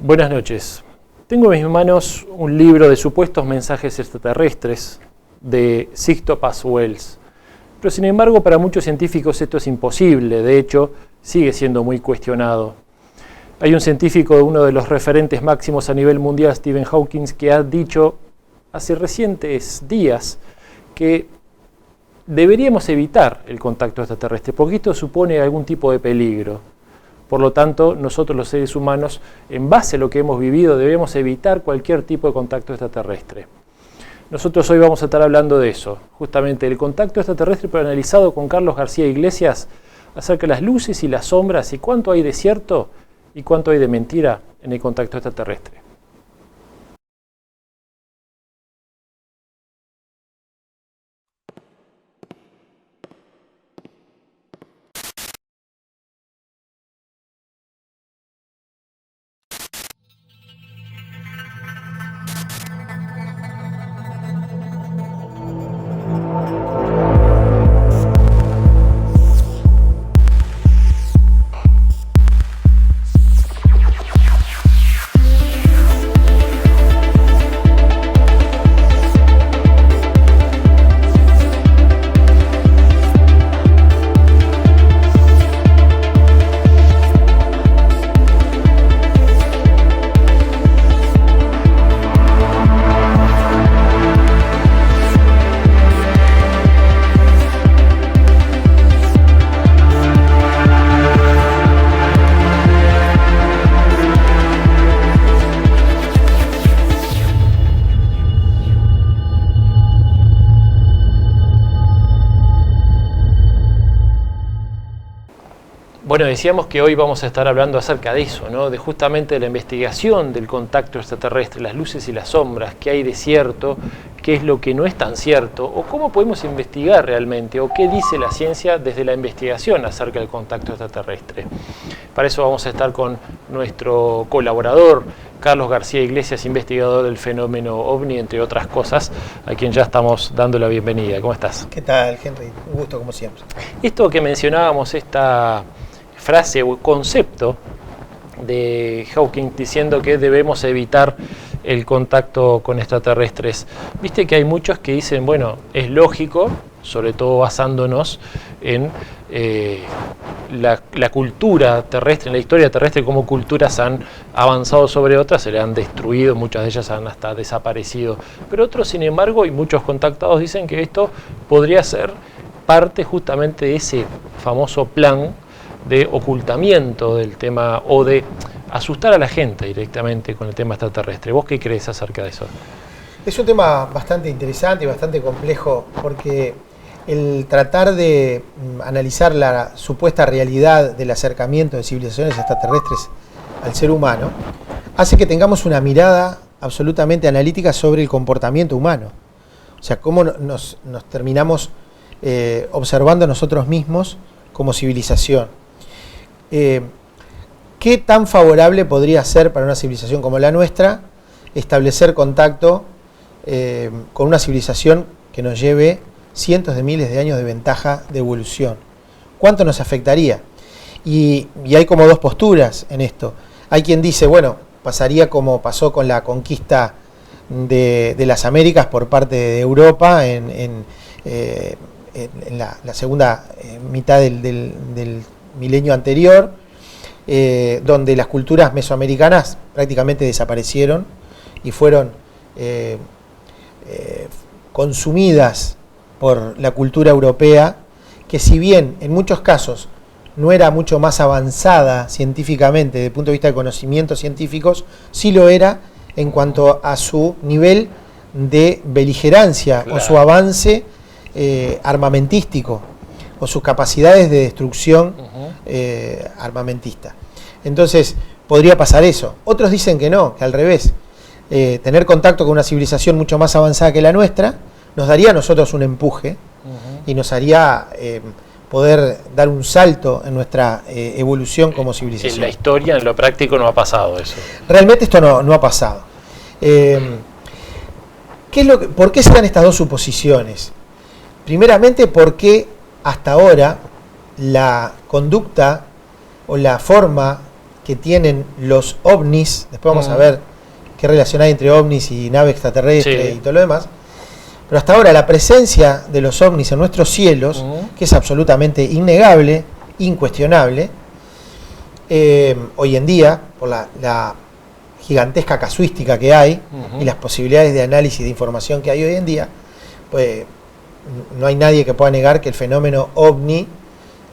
Buenas noches. Tengo en mis manos un libro de supuestos mensajes extraterrestres de Sixto Paz Wells. Pero sin embargo, para muchos científicos esto es imposible. De hecho, sigue siendo muy cuestionado. Hay un científico, uno de los referentes máximos a nivel mundial, Stephen Hawking, que ha dicho hace recientes días que deberíamos evitar el contacto extraterrestre, porque esto supone algún tipo de peligro. Por lo tanto, nosotros los seres humanos, en base a lo que hemos vivido, debemos evitar cualquier tipo de contacto extraterrestre. Nosotros hoy vamos a estar hablando de eso, justamente del contacto extraterrestre, pero analizado con Carlos García Iglesias, acerca de las luces y las sombras y cuánto hay de cierto y cuánto hay de mentira en el contacto extraterrestre. Bueno, decíamos que hoy vamos a estar hablando acerca de eso, ¿no? De justamente la investigación del contacto extraterrestre, las luces y las sombras, qué hay de cierto, qué es lo que no es tan cierto, o cómo podemos investigar realmente, o qué dice la ciencia desde la investigación acerca del contacto extraterrestre. Para eso vamos a estar con nuestro colaborador, Carlos García Iglesias, investigador del fenómeno OVNI, entre otras cosas, a quien ya estamos dando la bienvenida. ¿Cómo estás? ¿Qué tal, Henry? Un gusto, como siempre. Esto que mencionábamos, esta frase o concepto de Hawking diciendo que debemos evitar el contacto con extraterrestres. Viste que hay muchos que dicen, bueno, es lógico, sobre todo basándonos en la cultura terrestre, en la historia terrestre, cómo culturas han avanzado sobre otras, se le han destruido, muchas de ellas han hasta desaparecido. Pero otros, sin embargo, y muchos contactados dicen que esto podría ser parte justamente de ese famoso plan de ocultamiento del tema o de asustar a la gente directamente con el tema extraterrestre. ¿Vos qué crees acerca de eso? Es un tema bastante interesante y bastante complejo porque el tratar de analizar la supuesta realidad del acercamiento de civilizaciones extraterrestres al ser humano hace que tengamos una mirada absolutamente analítica sobre el comportamiento humano. O sea, cómo nos terminamos observando nosotros mismos como civilización. ¿Qué tan favorable podría ser para una civilización como la nuestra establecer contacto con una civilización que nos lleve cientos de miles de años de ventaja de evolución? ¿Cuánto nos afectaría? Y hay como dos posturas en esto. Hay quien dice, bueno, pasaría como pasó con la conquista de las Américas por parte de Europa en la segunda mitad del milenio anterior, donde las culturas mesoamericanas prácticamente desaparecieron y fueron consumidas por la cultura europea, que si bien en muchos casos no era mucho más avanzada científicamente desde el punto de vista de conocimientos científicos, sí lo era en cuanto a su nivel de beligerancia, claro, o su avance armamentístico, o sus capacidades de destrucción armamentista. Entonces, podría pasar eso. Otros dicen que no, que al revés. Tener contacto con una civilización mucho más avanzada que la nuestra nos daría a nosotros un empuje y nos haría poder dar un salto en nuestra evolución como civilización. En la historia, en lo práctico, no ha pasado eso. Realmente esto no ha pasado. ¿Por qué se dan estas dos suposiciones? Primeramente porque hasta ahora la conducta o la forma que tienen los ovnis, después vamos a ver qué relación hay entre ovnis y nave extraterrestre y todo lo demás, pero hasta ahora la presencia de los ovnis en nuestros cielos, que es absolutamente innegable, incuestionable, hoy en día, por la gigantesca casuística que hay y las posibilidades de análisis de información que hay hoy en día, pues no hay nadie que pueda negar que el fenómeno ovni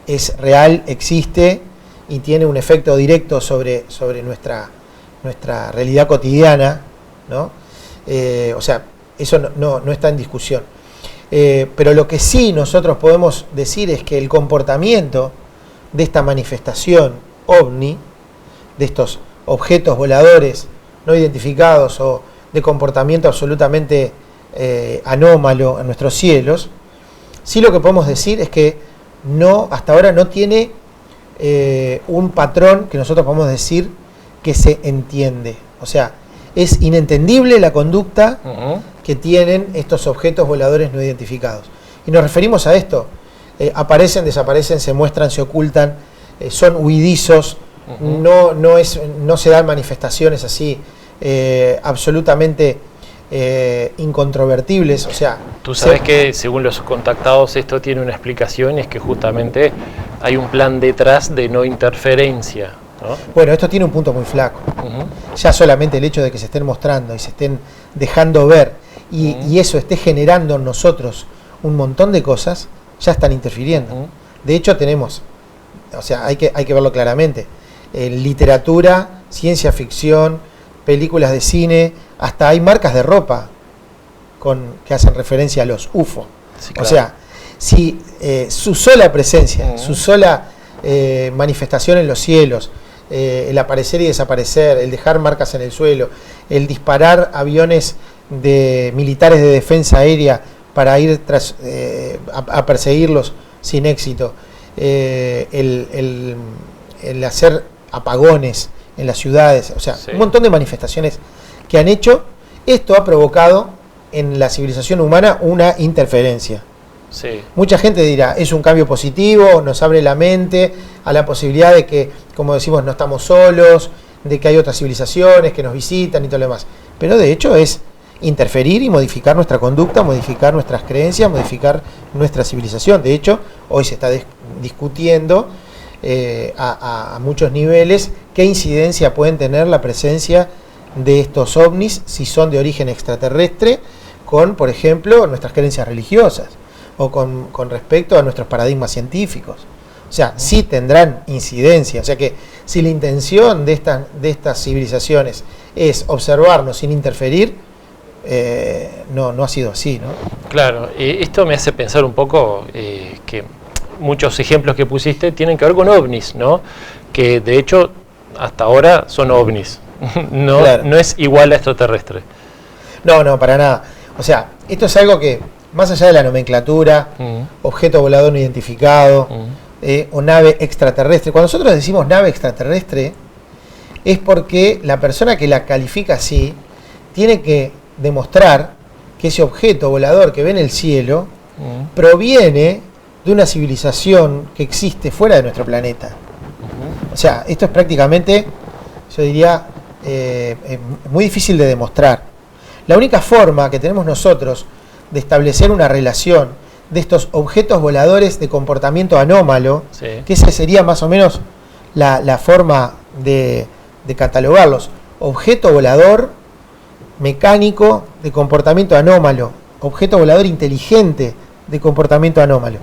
es real, existe y tiene un efecto directo sobre nuestra realidad cotidiana, ¿no? O sea, eso no está en discusión. Pero lo que sí nosotros podemos decir es que el comportamiento de esta manifestación ovni, de estos objetos voladores no identificados o de comportamiento absolutamente anómalo en nuestros cielos, sí lo que podemos decir es que hasta ahora no tiene un patrón que nosotros podemos decir que se entiende. O sea, es inentendible la conducta que tienen estos objetos voladores no identificados. Y nos referimos a esto. Aparecen, desaparecen, se muestran, se ocultan, son huidizos, no se dan manifestaciones así absolutamente incontrovertibles. O sea, tú sabes que según los contactados esto tiene una explicación, es que justamente hay un plan detrás de no interferencia, ¿no? Bueno, esto tiene un punto muy flaco. Ya solamente el hecho de que se estén mostrando y se estén dejando ver y eso esté generando en nosotros un montón de cosas, ya están interfiriendo. De hecho tenemos, o sea, hay que verlo claramente, literatura, ciencia ficción, películas de cine, hasta hay marcas de ropa que hacen referencia a los UFO. Sí, claro. O sea, si su sola presencia, su sola manifestación en los cielos, el aparecer y desaparecer, el dejar marcas en el suelo, el disparar aviones militares de defensa aérea para ir a perseguirlos sin éxito, el hacer apagones en las ciudades, o sea, un montón de manifestaciones que han hecho, esto ha provocado en la civilización humana una interferencia. Mucha gente dirá, es un cambio positivo, nos abre la mente a la posibilidad de que, como decimos, no estamos solos, de que hay otras civilizaciones que nos visitan y todo lo demás. Pero de hecho es interferir y modificar nuestra conducta, modificar nuestras creencias, modificar nuestra civilización. De hecho, hoy se está discutiendo a muchos niveles qué incidencia pueden tener la presencia de estos ovnis, si son de origen extraterrestre, con, por ejemplo, nuestras creencias religiosas o con respecto a nuestros paradigmas científicos. O sea, sí tendrán incidencia. O sea que si la intención de estas civilizaciones es observarnos sin interferir, no ha sido así, ¿no? Claro, esto me hace pensar un poco que muchos ejemplos que pusiste tienen que ver con ovnis, ¿no? Que de hecho hasta ahora son ovnis, claro. No es igual a extraterrestre. No, para nada. O sea, esto es algo que, más allá de la nomenclatura, objeto volador no identificado, o nave extraterrestre, cuando nosotros decimos nave extraterrestre, es porque la persona que la califica así tiene que demostrar que ese objeto volador que ve en el cielo proviene de una civilización que existe fuera de nuestro planeta. O sea, esto es prácticamente, yo diría, muy difícil de demostrar. La única forma que tenemos nosotros de establecer una relación de estos objetos voladores de comportamiento anómalo, que esa sería más o menos la forma de catalogarlos: objeto volador mecánico de comportamiento anómalo, objeto volador inteligente de comportamiento anómalo.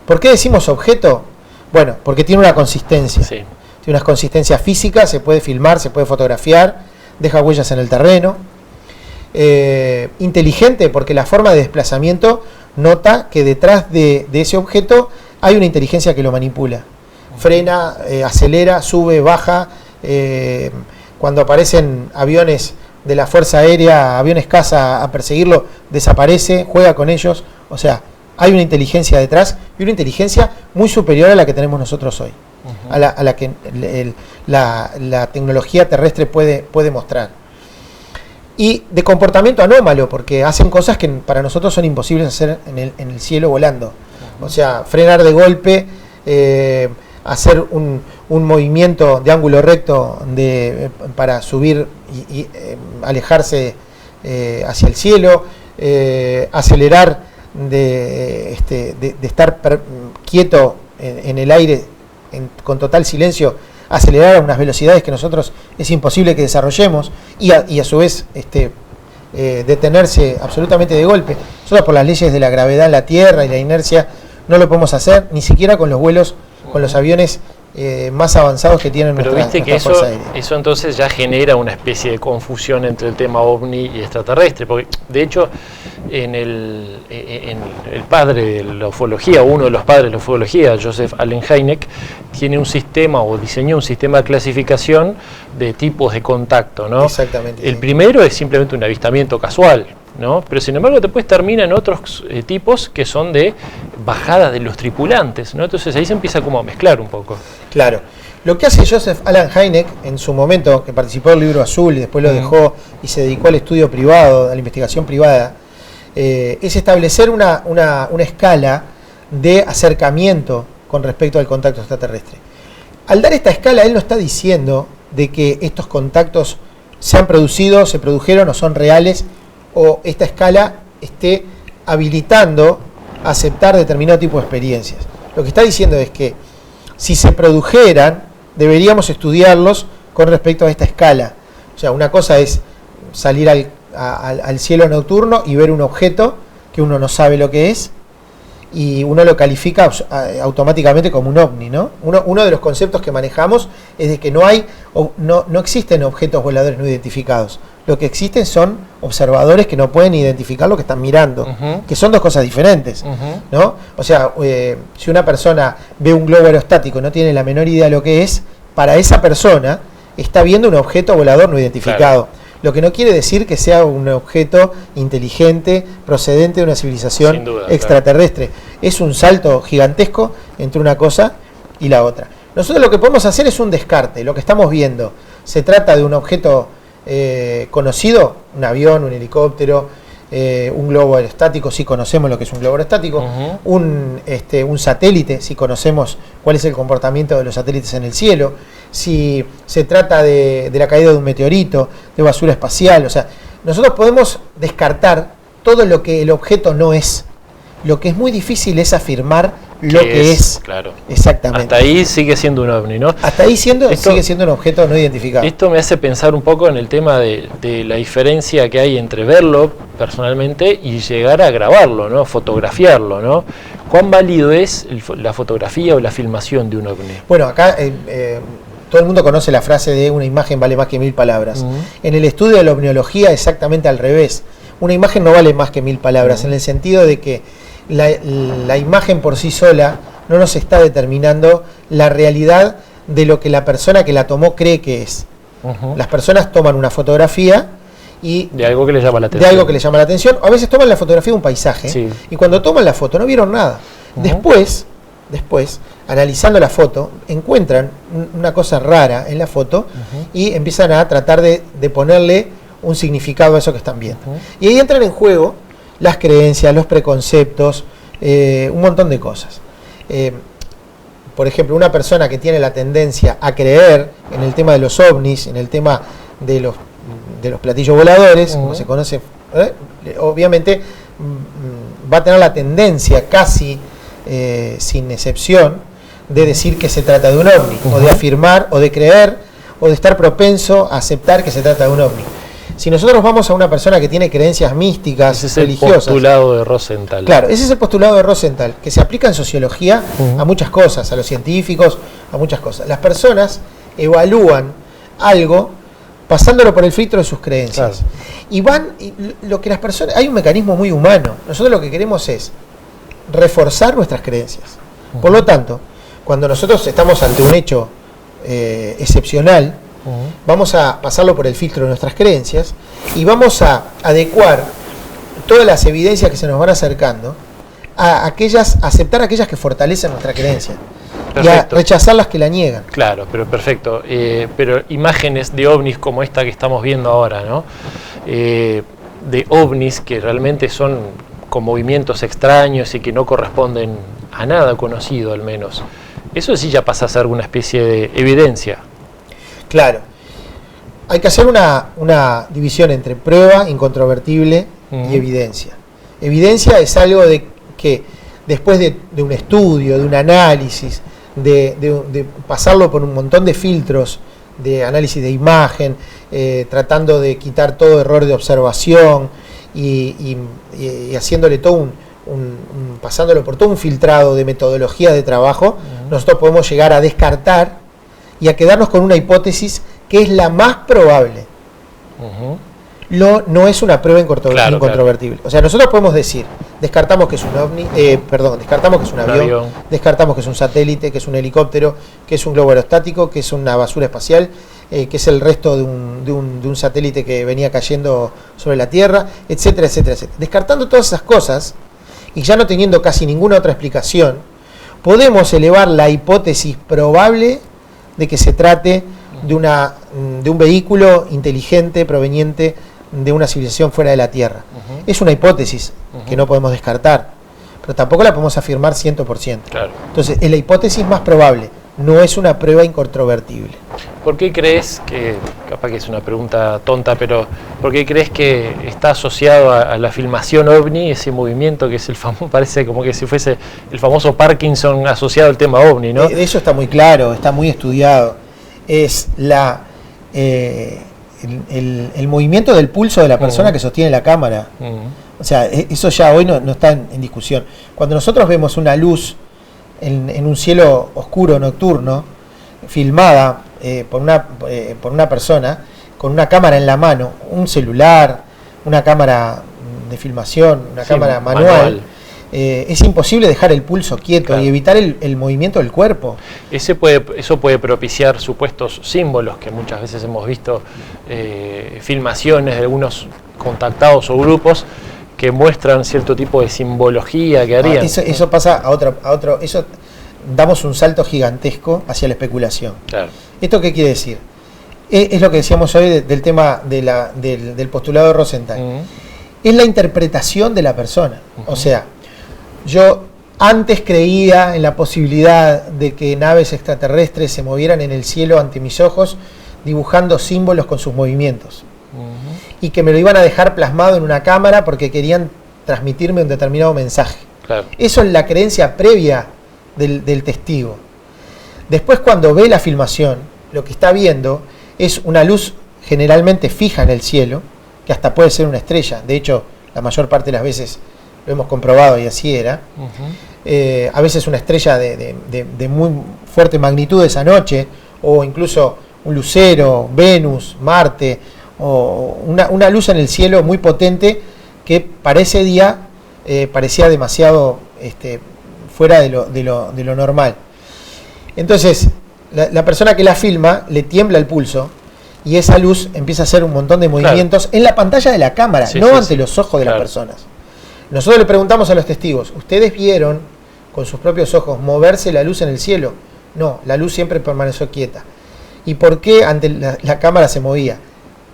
¿Por qué decimos objeto? Bueno, porque tiene una consistencia. Tiene unas consistencias físicas, se puede filmar, se puede fotografiar, deja huellas en el terreno. Inteligente, porque la forma de desplazamiento nota que detrás de ese objeto hay una inteligencia que lo manipula. Frena, acelera, sube, baja. Cuando aparecen aviones de la Fuerza Aérea, aviones caza a perseguirlo, desaparece, juega con ellos. O sea, hay una inteligencia detrás y una inteligencia muy superior a la que tenemos nosotros hoy, a la que la tecnología terrestre puede mostrar. Y de comportamiento anómalo, porque hacen cosas que para nosotros son imposibles hacer en el cielo volando. O sea, frenar de golpe, hacer un movimiento de ángulo recto para subir y alejarse hacia el cielo, acelerar de estar quieto en el aire con total silencio, acelerar a unas velocidades que nosotros es imposible que desarrollemos y a su vez detenerse absolutamente de golpe. Nosotros por las leyes de la gravedad en la Tierra y la inercia no lo podemos hacer, ni siquiera con los vuelos, con los aviones más avanzados que tienen nuestra Fuerza Aérea. Pero viste que eso entonces ya genera una especie de confusión entre el tema ovni y extraterrestre, porque de hecho en el padre de la ufología, uno de los padres de la ufología, Joseph Allen Hynek, tiene un sistema o diseñó un sistema de clasificación de tipos de contacto, ¿no? Exactamente. El primero es simplemente un avistamiento casual, ¿no? Pero sin embargo después termina en otros tipos que son de bajadas de los tripulantes, ¿no? Entonces ahí se empieza como a mezclar un poco. Claro. Lo que hace Joseph Allen Hynek en su momento, que participó del Libro Azul y después lo dejó y se dedicó al estudio privado, a la investigación privada, es establecer una escala de acercamiento con respecto al contacto extraterrestre. Al dar esta escala, él no está diciendo de que estos contactos se han producido, se produjeron o son reales, o esta escala esté habilitando a aceptar determinado tipo de experiencias. Lo que está diciendo es que si se produjeran, deberíamos estudiarlos con respecto a esta escala. O sea, una cosa es salir al cielo nocturno y ver un objeto que uno no sabe lo que es y uno lo califica automáticamente como un ovni, ¿no? Uno de los conceptos que manejamos es de que no existen objetos voladores no identificados. Lo que existen son observadores que no pueden identificar lo que están mirando, que son dos cosas diferentes, ¿no? O sea, si una persona ve un globo aerostático y no tiene la menor idea de lo que es, para esa persona está viendo un objeto volador no identificado. Claro. Lo que no quiere decir que sea un objeto inteligente procedente de una civilización extraterrestre. Claro. Es un salto gigantesco entre una cosa y la otra. Nosotros lo que podemos hacer es un descarte. Lo que estamos viendo, se trata de un objeto conocido, un avión, un helicóptero, un globo aerostático, si conocemos lo que es un globo aerostático, un satélite, si conocemos cuál es el comportamiento de los satélites en el cielo, si se trata de la caída de un meteorito, de basura espacial. O sea, nosotros podemos descartar todo lo que el objeto no es. Lo que es muy difícil es afirmar lo que es. Claro. Exactamente. Hasta ahí sigue siendo un ovni, ¿no? Hasta ahí sigue siendo un objeto no identificado. Esto me hace pensar un poco en el tema de la diferencia que hay entre verlo personalmente y llegar a grabarlo, ¿no? Fotografiarlo, ¿no? ¿Cuán válido es la fotografía o la filmación de un ovni? Bueno, acá todo el mundo conoce la frase de una imagen vale más que 1000 palabras. En el estudio de la ovniología exactamente al revés. Una imagen no vale más que 1000 palabras, en el sentido de que la imagen por sí sola no nos está determinando la realidad de lo que la persona que la tomó cree que es. Las personas toman una fotografía y de algo que les llama la atención. A veces toman la fotografía de un paisaje y cuando toman la foto no vieron nada. Después, analizando la foto, encuentran una cosa rara en la foto y empiezan a tratar de ponerle un significado a eso que están viendo. Y ahí entran en juego las creencias, los preconceptos, un montón de cosas. Por ejemplo, una persona que tiene la tendencia a creer en el tema de los ovnis, en el tema de los platillos voladores, como se conoce, obviamente va a tener la tendencia casi sin excepción de decir que se trata de un ovni, o de afirmar, o de creer, o de estar propenso a aceptar que se trata de un ovni. Si nosotros vamos a una persona que tiene creencias místicas, ese es religiosas... el postulado de Rosenthal. Claro, ese es el postulado de Rosenthal, que se aplica en sociología a muchas cosas, a los científicos, a muchas cosas. Las personas evalúan algo pasándolo por el filtro de sus creencias. Claro. Lo que las personas... Hay un mecanismo muy humano. Nosotros lo que queremos es reforzar nuestras creencias. Por lo tanto, cuando nosotros estamos ante un hecho excepcional, vamos a pasarlo por el filtro de nuestras creencias y vamos a adecuar todas las evidencias que se nos van acercando a aceptar aquellas que fortalecen nuestra creencia. Perfecto. Y a rechazar las que la niegan. Claro, pero perfecto. Pero imágenes de ovnis como esta que estamos viendo ahora, ¿no? De ovnis que realmente son con movimientos extraños y que no corresponden a nada conocido al menos. Eso sí ya pasa a ser una especie de evidencia. Claro. Hay que hacer una división entre prueba incontrovertible y evidencia. Evidencia es algo de que después de un estudio, de un análisis, de pasarlo por un montón de filtros de análisis de imagen, tratando de quitar todo error de observación y haciéndole todo pasándolo por todo un filtrado de metodología de trabajo, nosotros podemos llegar a descartar y a quedarnos con una hipótesis que es la más probable. No es una prueba incontrovertible. Claro. O sea, nosotros podemos decir, descartamos que es un ovni, descartamos que es un avión, descartamos que es un satélite, que es un helicóptero, que es un globo aerostático, que es una basura espacial, que es el resto de un satélite que venía cayendo sobre la Tierra, etcétera, etcétera, etcétera. Descartando todas esas cosas, y ya no teniendo casi ninguna otra explicación, podemos elevar la hipótesis probable de que se trate de un vehículo inteligente proveniente de una civilización fuera de la Tierra. Es una hipótesis que no podemos descartar, pero tampoco la podemos afirmar 100%. Claro. Entonces, es la hipótesis más probable, no es una prueba incontrovertible. ¿Por qué crees que, capaz que es una pregunta tonta, pero ¿por qué crees que está asociado a la filmación OVNI, ese movimiento que es el famoso, parece como que si fuese el famoso Parkinson asociado al tema OVNI, ¿no? Eso está muy claro, está muy estudiado. Es el movimiento del pulso de la persona que sostiene la cámara. O sea, eso ya hoy no está en discusión. Cuando nosotros vemos una luz en un cielo oscuro, nocturno, filmada por una persona, con una cámara en la mano, un celular, una cámara de filmación, una cámara manual. Es imposible dejar el pulso quieto, claro, y evitar el movimiento del cuerpo. Eso puede propiciar supuestos símbolos que muchas veces hemos visto, filmaciones de algunos contactados o grupos que muestran cierto tipo de simbología que harían. Eso pasa a otro, eso damos un salto gigantesco hacia la especulación. Claro. ¿Esto qué quiere decir? Es lo que decíamos hoy del tema del postulado de Rosenthal. Es la interpretación de la persona. O sea, yo antes creía en la posibilidad de que naves extraterrestres se movieran en el cielo ante mis ojos, dibujando símbolos con sus movimientos. Y que me lo iban a dejar plasmado en una cámara porque querían transmitirme un determinado mensaje. Claro. Eso es la creencia previa del testigo. Después, cuando ve la filmación, lo que está viendo es una luz generalmente fija en el cielo, que hasta puede ser una estrella. De hecho, la mayor parte de las veces lo hemos comprobado y así era. A veces una estrella de muy fuerte magnitud esa noche, o incluso un lucero, Venus, Marte, o una luz en el cielo muy potente que para ese día parecía demasiado fuera de lo normal. Entonces, la persona que la filma le tiembla el pulso y esa luz empieza a hacer un montón de movimientos, claro, en la pantalla de la cámara, no ante los ojos de las personas. Nosotros le preguntamos a los testigos, ¿ustedes vieron con sus propios ojos moverse la luz en el cielo? No, la luz siempre permaneció quieta. ¿Y por qué ante la cámara se movía?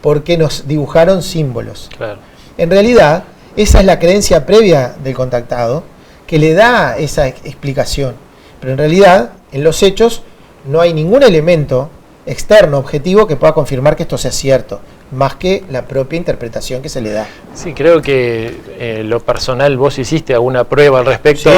Porque nos dibujaron símbolos. Claro. En realidad, esa es la creencia previa del contactado que le da esa explicación. Pero en realidad, en los hechos, no hay ningún elemento externo, objetivo, que pueda confirmar que esto sea cierto, más que la propia interpretación que se le da. Sí, creo que lo personal, vos hiciste alguna prueba al respecto,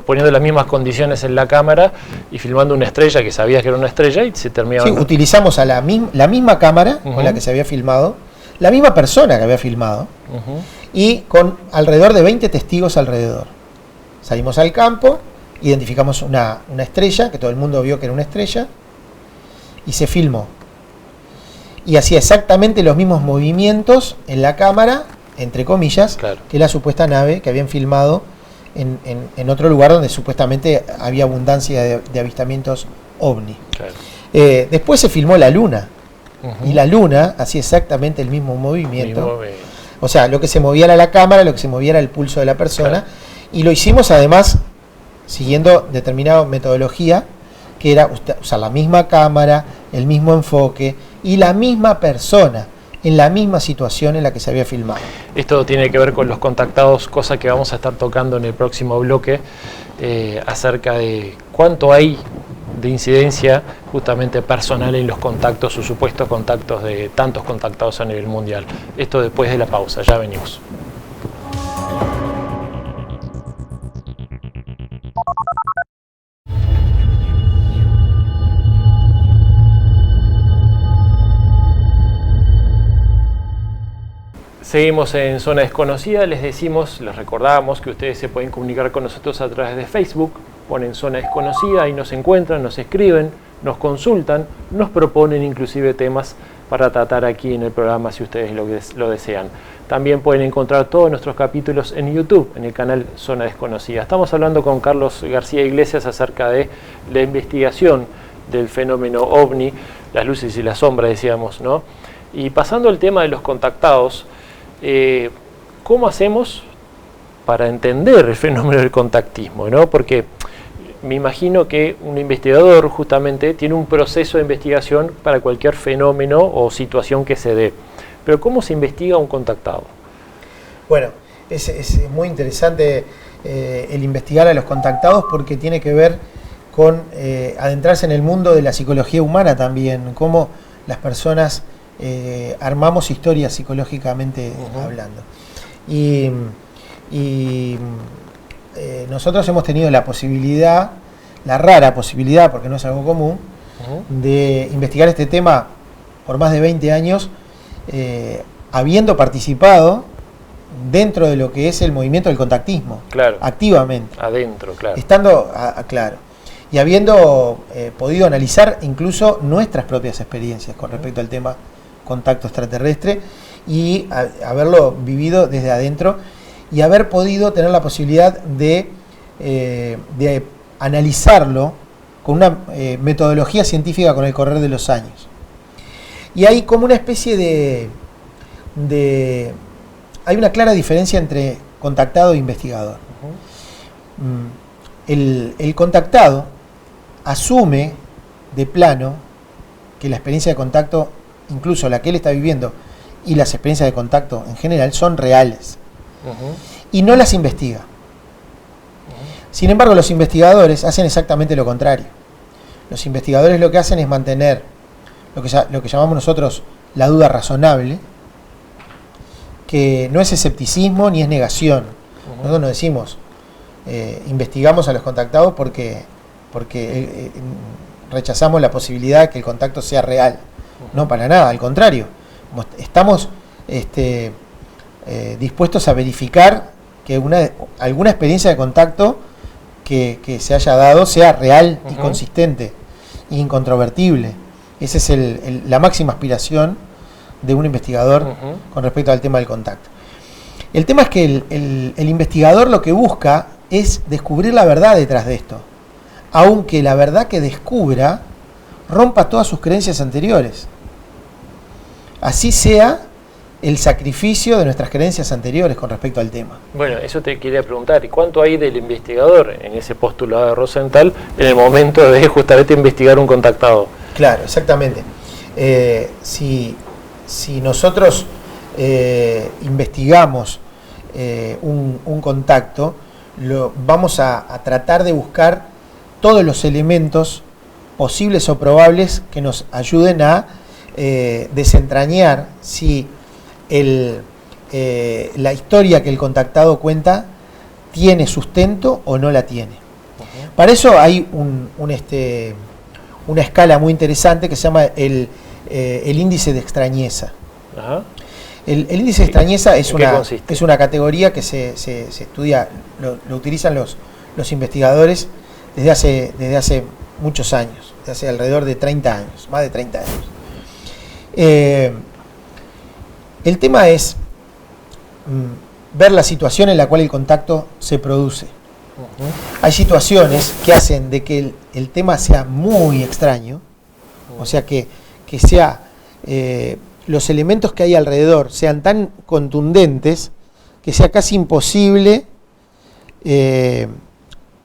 poniendo las mismas condiciones en la cámara y filmando una estrella que sabías que era una estrella y se terminaba. Sí, utilizamos a la misma cámara con la que se había filmado, la misma persona que había filmado, y con alrededor de 20 testigos alrededor. Salimos al campo, identificamos una estrella, que todo el mundo vio que era una estrella, y se filmó. Y hacía exactamente los mismos movimientos en la cámara, entre comillas, claro, que la supuesta nave que habían filmado en otro lugar donde supuestamente había abundancia de avistamientos ovni. Claro. Después se filmó la luna, y la luna hacía exactamente el mismo movimiento. O sea, lo que se movía era la cámara, lo que se movía era el pulso de la persona, claro, y lo hicimos además siguiendo determinada metodología, que era usar la misma cámara, el mismo enfoque y la misma persona en la misma situación en la que se había filmado. Esto tiene que ver con los contactados, cosa que vamos a estar tocando en el próximo bloque. acerca de cuánto hay de incidencia justamente personal en los contactos o supuestos contactos de tantos contactados a nivel mundial. Esto después de la pausa, ya venimos. Seguimos en Zona Desconocida, les recordamos que ustedes se pueden comunicar con nosotros a través de Facebook, ponen Zona Desconocida y nos encuentran, nos escriben, nos consultan, nos proponen inclusive temas para tratar aquí en el programa si ustedes lo desean. También pueden encontrar todos nuestros capítulos en YouTube, en el canal Zona Desconocida. Estamos hablando con Carlos García Iglesias acerca de la investigación del fenómeno OVNI, las luces y las sombras, decíamos, ¿no? Y pasando al tema de los contactados, ¿cómo hacemos para entender el fenómeno del contactismo, ¿no? Porque me imagino que un investigador justamente tiene un proceso de investigación para cualquier fenómeno o situación que se dé. Pero ¿cómo se investiga un contactado? Bueno, es muy interesante el investigar a los contactados porque tiene que ver con adentrarse en el mundo de la psicología humana también, cómo las personas armamos historias psicológicamente hablando. Y nosotros hemos tenido la posibilidad, la rara posibilidad, porque no es algo común, de investigar este tema por más de 20 años, habiendo participado dentro de lo que es el movimiento del contactismo, claro, activamente. Adentro, claro. Estando, claro. Y habiendo podido analizar incluso nuestras propias experiencias con respecto al tema contacto extraterrestre y haberlo vivido desde adentro y haber podido tener la posibilidad de analizarlo con una metodología científica con el correr de los años. Y hay como una especie hay una clara diferencia entre contactado e investigador. El contactado asume de plano que la experiencia de contacto, incluso la que él está viviendo y las experiencias de contacto en general, son reales. Y no las investiga. Sin embargo, los investigadores hacen exactamente lo contrario. Los investigadores lo que hacen es mantener lo que llamamos nosotros la duda razonable, que no es escepticismo ni es negación. Nosotros no decimos investigamos a los contactados porque rechazamos la posibilidad de que el contacto sea real. No, para nada, al contrario. Estamos dispuestos a verificar que alguna experiencia de contacto que se haya dado sea real y consistente e incontrovertible. Esa es la máxima aspiración de un investigador con respecto al tema del contacto. El tema es que el investigador lo que busca es descubrir la verdad detrás de esto, aunque la verdad que descubra rompa todas sus creencias anteriores. Así sea el sacrificio de nuestras creencias anteriores con respecto al tema. Bueno, eso te quería preguntar, ¿cuánto hay del investigador en ese postulado de Rosenthal en el momento de justamente investigar un contactado? Claro, exactamente. Si nosotros investigamos un contacto, vamos a tratar de buscar todos los elementos posibles o probables que nos ayuden a desentrañar si la historia que el contactado cuenta tiene sustento o no la tiene. Para eso hay una escala muy interesante que se llama el índice de extrañeza. El índice de extrañeza es una categoría que se estudia, lo utilizan los investigadores desde hace muchos años, desde hace alrededor de 30 años, más de 30 años. El tema es ver la situación en la cual el contacto se produce. Hay situaciones que hacen de que el tema sea muy extraño, o sea que sea los elementos que hay alrededor sean tan contundentes que sea casi imposible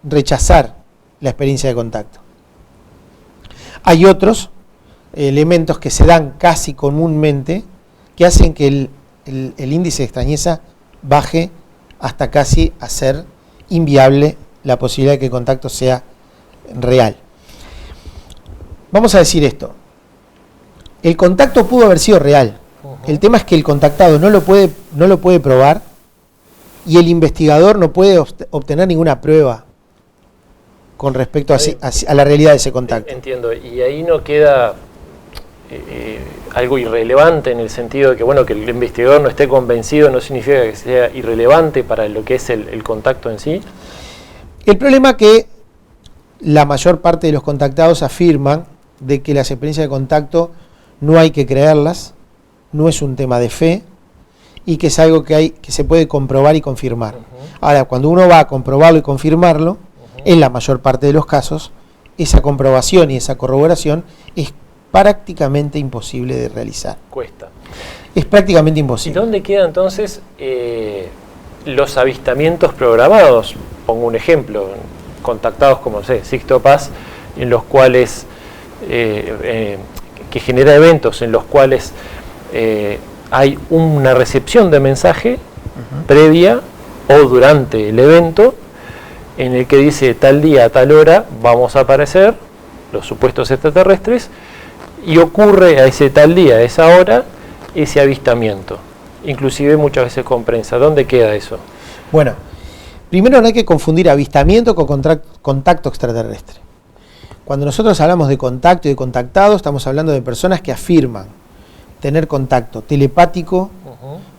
rechazar la experiencia de contacto. Hay otros elementos que se dan casi comúnmente que hacen que el índice de extrañeza baje hasta casi a ser inviable la posibilidad de que el contacto sea real. Vamos a decir esto. El contacto pudo haber sido real. El tema es que el contactado no lo puede probar y el investigador no puede obtener ninguna prueba con respecto a la realidad de ese contacto. Entiendo. Y ahí no queda algo irrelevante en el sentido de que, bueno, que el investigador no esté convencido no significa que sea irrelevante para lo que es el contacto en sí. El problema es que la mayor parte de los contactados afirman de que las experiencias de contacto no hay que creerlas, no es un tema de fe y que es algo que se puede comprobar y confirmar. Ahora, cuando uno va a comprobarlo y confirmarlo, en la mayor parte de los casos, esa comprobación y esa corroboración es prácticamente imposible de realizar. Cuesta. Es prácticamente imposible. ¿Y dónde quedan entonces los avistamientos programados? Pongo un ejemplo, contactados como, no sé, Sixto Paz, en los cuales, que genera eventos en los cuales hay una recepción de mensaje previa o durante el evento, en el que dice tal día, a tal hora, vamos a aparecer los supuestos extraterrestres, y ocurre a ese tal día, a esa hora, ese avistamiento, inclusive muchas veces con prensa. ¿Dónde queda eso? Bueno, primero no hay que confundir avistamiento con contacto extraterrestre. Cuando nosotros hablamos de contacto y de contactado, estamos hablando de personas que afirman tener contacto telepático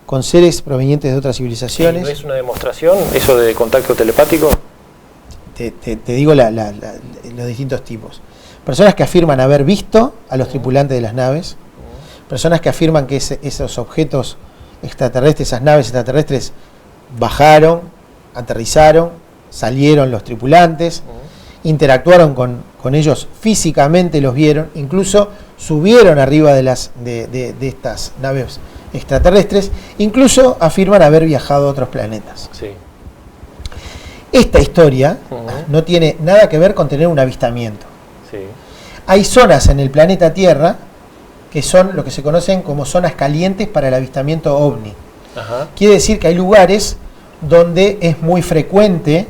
con seres provenientes de otras civilizaciones. ¿No es una demostración eso de contacto telepático? Te digo los distintos tipos. Personas que afirman haber visto a los tripulantes de las naves, personas que afirman que esos objetos extraterrestres, esas naves extraterrestres, bajaron, aterrizaron, salieron los tripulantes, interactuaron con ellos físicamente, los vieron, incluso subieron arriba de estas naves extraterrestres, incluso afirman haber viajado a otros planetas. Sí. Esta historia no tiene nada que ver con tener un avistamiento. Sí. Hay zonas en el planeta Tierra que son lo que se conocen como zonas calientes para el avistamiento ovni. Quiere decir que hay lugares donde es muy frecuente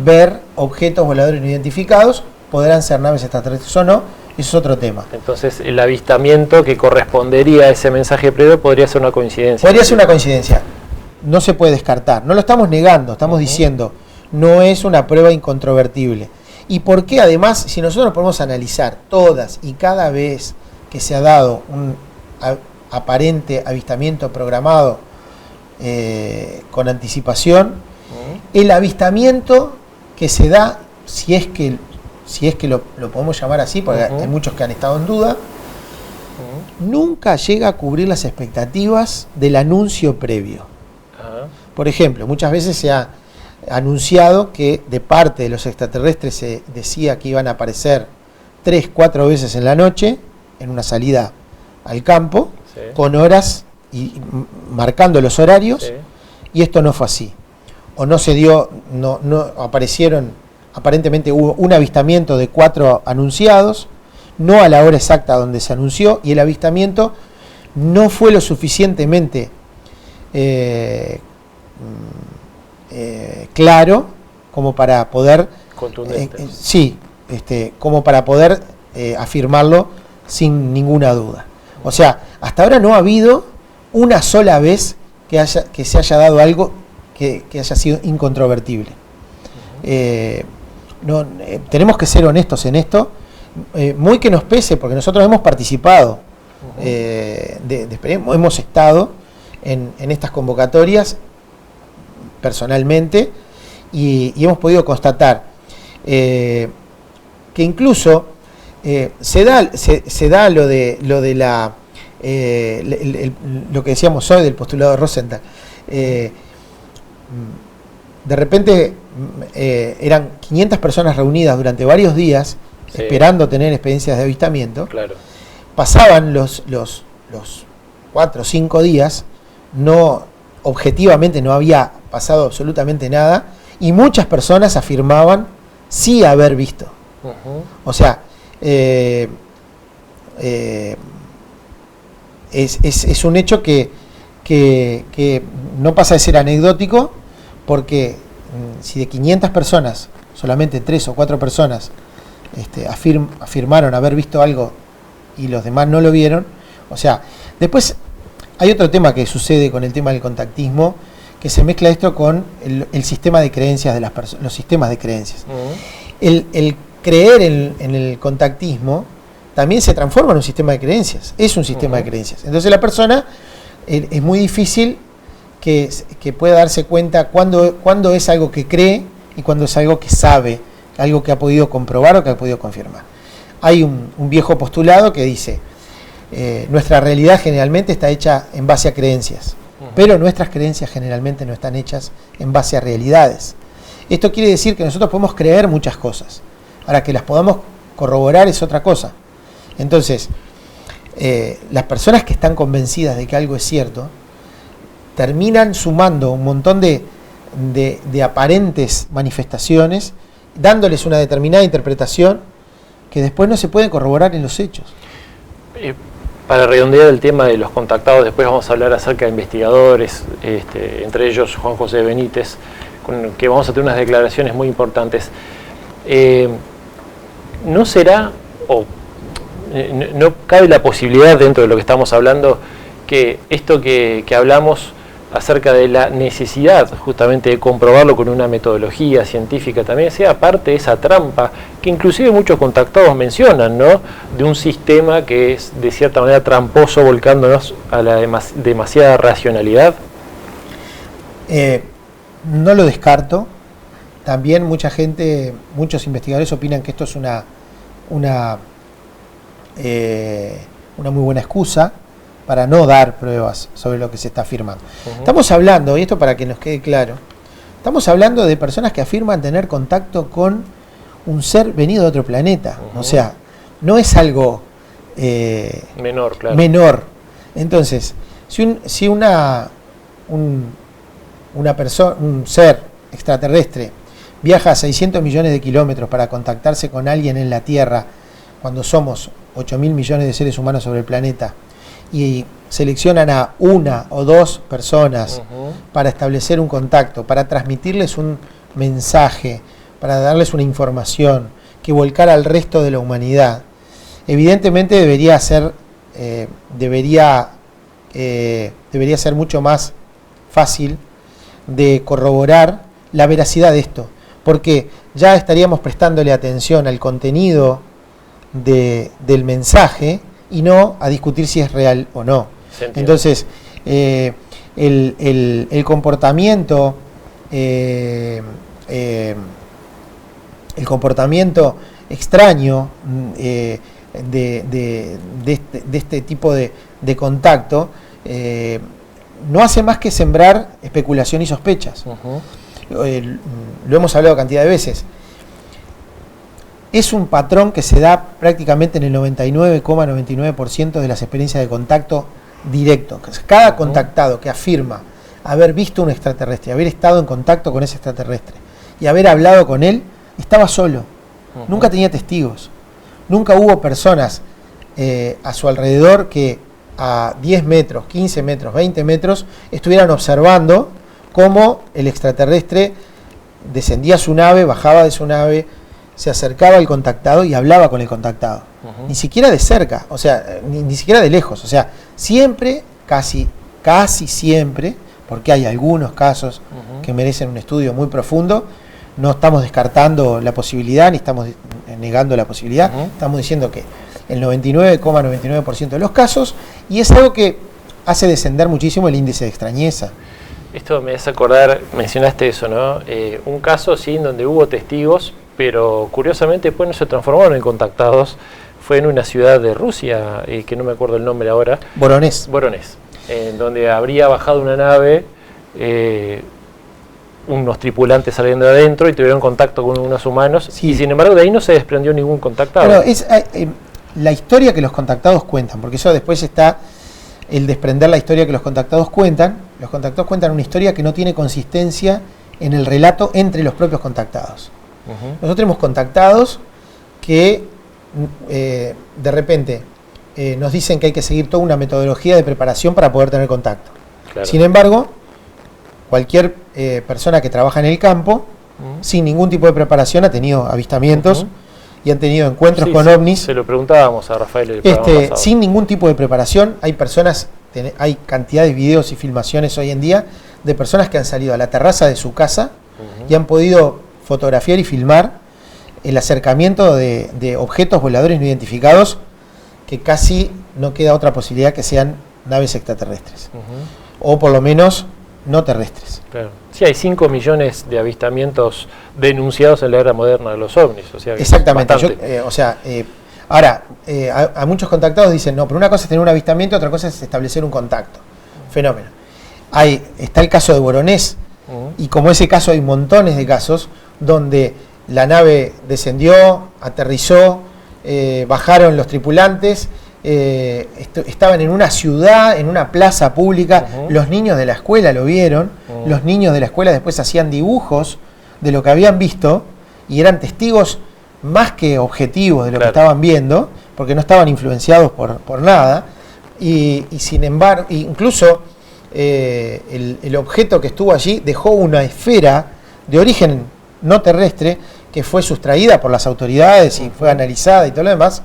ver objetos voladores no identificados, podrán ser naves extraterrestres o no, eso es otro tema. Entonces el avistamiento que correspondería a ese mensaje previo podría ser una coincidencia. Podría ser una coincidencia, no se puede descartar, no lo estamos negando, estamos diciendo, no es una prueba incontrovertible. ¿Y por qué? Además, si nosotros podemos analizar todas y cada vez que se ha dado un aparente avistamiento programado con anticipación, el avistamiento que se da, si es que lo podemos llamar así, porque hay muchos que han estado en duda, nunca llega a cubrir las expectativas del anuncio previo. Por ejemplo, muchas veces se ha anunciado que de parte de los extraterrestres se decía que iban a aparecer 3-4 veces en la noche, en una salida al campo, con horas y marcando los horarios, y esto no fue así. O no se dio, no aparecieron, aparentemente hubo un avistamiento de 4 anunciados, no a la hora exacta donde se anunció, y el avistamiento no fue lo suficientemente claro como para poder como para poder afirmarlo sin ninguna duda. O sea, hasta ahora no ha habido una sola vez que se haya dado algo que haya sido incontrovertible. Tenemos que ser honestos en esto, muy que nos pese, porque nosotros hemos participado, hemos estado en estas convocatorias personalmente y hemos podido constatar que incluso se da lo de lo que decíamos hoy del postulado de Rosenthal. De repente eran 500 personas reunidas durante varios días esperando tener experiencias de avistamiento. Claro. Pasaban los 4 o 5 días, objetivamente no había pasado absolutamente nada, y muchas personas afirmaban sí haber visto. O sea, es un hecho que no pasa de ser anecdótico, porque si de 500 personas solamente 3 o 4 personas afirmaron haber visto algo y los demás no lo vieron. O sea, después hay otro tema que sucede con el tema del contactismo, que se mezcla esto con el sistema de creencias de las personas, los sistemas de creencias. El creer en el contactismo también se transforma en un sistema de creencias, es un sistema de creencias. Entonces la persona es muy difícil que pueda darse cuenta cuándo es algo que cree y cuándo es algo que sabe, algo que ha podido comprobar o que ha podido confirmar. Hay un viejo postulado que dice, nuestra realidad generalmente está hecha en base a creencias, pero nuestras creencias generalmente no están hechas en base a realidades. Esto quiere decir que nosotros podemos creer muchas cosas, ahora que las podamos corroborar es otra cosa. Entonces, las personas que están convencidas de que algo es cierto, terminan sumando un montón de aparentes manifestaciones, dándoles una determinada interpretación que después no se puede corroborar en los hechos. Para redondear el tema de los contactados, después vamos a hablar acerca de investigadores, entre ellos Juan José Benítez, con que vamos a tener unas declaraciones muy importantes. ¿No será, o no cabe la posibilidad dentro de lo que estamos hablando, que esto que hablamos acerca de la necesidad justamente de comprobarlo con una metodología científica también sea parte de esa trampa que inclusive muchos contactados mencionan, ¿no? De un sistema que es de cierta manera tramposo, volcándonos a la demasiada racionalidad? No lo descarto. También muchos investigadores opinan que esto es una muy buena excusa para no dar pruebas sobre lo que se está afirmando. Estamos hablando, y esto para que nos quede claro, estamos hablando de personas que afirman tener contacto con un ser venido de otro planeta. O sea, no es algo menor, claro. menor. Entonces, si una persona, un ser extraterrestre viaja a 600 millones de kilómetros para contactarse con alguien en la Tierra, cuando somos 8.000 millones de seres humanos sobre el planeta, y seleccionan a 1 o 2 personas para establecer un contacto, para transmitirles un mensaje, para darles una información que volcar al resto de la humanidad, evidentemente debería ser mucho más fácil de corroborar la veracidad de esto, porque ya estaríamos prestándole atención al contenido del mensaje y no a discutir si es real o no. Entonces, el comportamiento extraño de este tipo de contacto no hace más que sembrar especulación y sospechas. Lo hemos hablado cantidad de veces. Es un patrón que se da prácticamente en el 99,99% de las experiencias de contacto directo. Cada contactado que afirma haber visto un extraterrestre, haber estado en contacto con ese extraterrestre y haber hablado con él, estaba solo. Nunca tenía testigos. Nunca hubo personas a su alrededor que a 10 metros, 15 metros, 20 metros estuvieran observando cómo el extraterrestre descendía su nave, bajaba de su nave, se acercaba al contactado y hablaba con el contactado. Ni siquiera de cerca, o sea, ni siquiera de lejos. O sea, siempre, casi siempre, porque hay algunos casos que merecen un estudio muy profundo, no estamos descartando la posibilidad, ni estamos negando la posibilidad, estamos diciendo que el 99,99% de los casos, y es algo que hace descender muchísimo el índice de extrañeza. Esto me hace acordar, mencionaste eso, ¿no? Un caso, sí, en donde hubo testigos, pero curiosamente después no se transformaron en contactados. Fue en una ciudad de Rusia, que no me acuerdo el nombre ahora. Voronezh, en donde habría bajado una nave, unos tripulantes saliendo de adentro y tuvieron contacto con unos humanos, y sin embargo de ahí no se desprendió ningún contactado. Pero es la historia que los contactados cuentan, porque eso después está el desprender la historia que los contactados cuentan. Los contactados cuentan una historia que no tiene consistencia en el relato entre los propios contactados. Nosotros tenemos contactados que de repente nos dicen que hay que seguir toda una metodología de preparación para poder tener contacto. Claro. Sin embargo, cualquier persona que trabaja en el campo sin ningún tipo de preparación, ha tenido avistamientos y han tenido encuentros con ovnis. Se lo preguntábamos a Rafael el programa pasado. Sin ningún tipo de preparación. Hay personas, hay cantidad de videos y filmaciones hoy en día de personas que han salido a la terraza de su casa y han podido fotografiar y filmar el acercamiento de objetos voladores no identificados, que casi no queda otra posibilidad que sean naves extraterrestres, o por lo menos no terrestres. Claro. Sí, hay 5 millones de avistamientos denunciados en la era moderna de los ovnis. O sea, exactamente. Ahora, a muchos contactados dicen, no, pero una cosa es tener un avistamiento, otra cosa es establecer un contacto. Fenómeno. Está el caso de Voronezh, y como ese caso hay montones de casos donde la nave descendió, aterrizó, bajaron los tripulantes, estaban en una ciudad, en una plaza pública, los niños de la escuela lo vieron, los niños de la escuela después hacían dibujos de lo que habían visto y eran testigos más que objetivos de lo que estaban viendo, porque no estaban influenciados por nada, y sin embargo, incluso el objeto que estuvo allí dejó una esfera de origen no terrestre que fue sustraída por las autoridades y fue analizada y todo lo demás.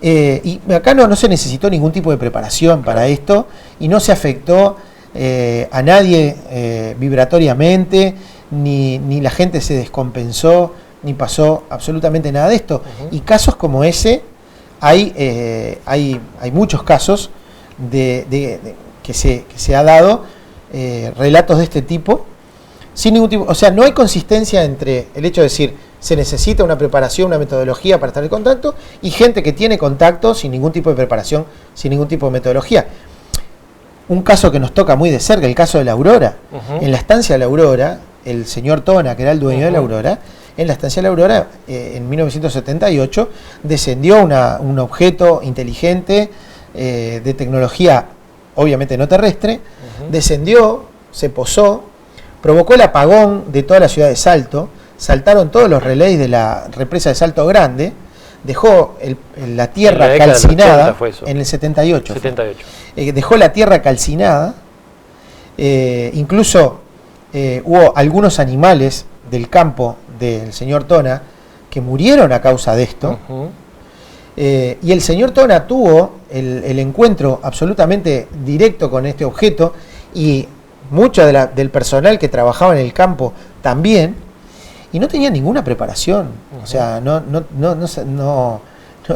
Y acá no se necesitó ningún tipo de preparación para esto y no se afectó a nadie vibratoriamente, ni la gente se descompensó, ni pasó absolutamente nada de esto. Y casos como ese, hay muchos casos que se ha dado, relatos de este tipo, sin ningún tipo, o sea, no hay consistencia entre el hecho de decir se necesita una preparación, una metodología para estar en contacto, y gente que tiene contacto sin ningún tipo de preparación, sin ningún tipo de metodología. Un caso que nos toca muy de cerca, el caso de la Aurora. En la estancia de la Aurora, el señor Tona, que era el dueño de la Aurora, en la estancia de la Aurora, en 1978, descendió un objeto inteligente de tecnología, obviamente no terrestre, descendió, se posó, provocó el apagón de toda la ciudad de Salto, saltaron todos los relays de la represa de Salto Grande, dejó la tierra calcinada, en el 78. Dejó la tierra calcinada, incluso hubo algunos animales del campo del señor Tona que murieron a causa de esto, y el señor Tona tuvo el encuentro absolutamente directo con este objeto, y mucho del personal que trabajaba en el campo también, y no tenía ninguna preparación, o sea,